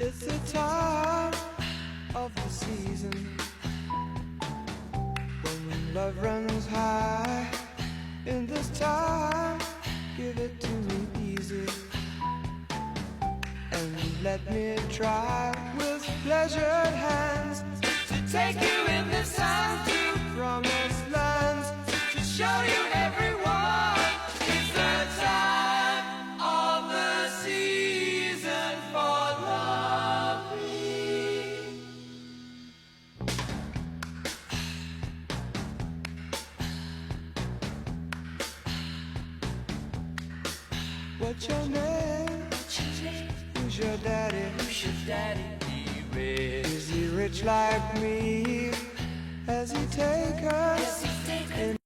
It's the time of the season when love runs high. In this time, give it to me easy and let me try with pleasured hands to take you in this time to promised lands, to show you everyone. It's the time of the season for loving. What's your name? Who's your daddy? Is he rich like me? Has he taken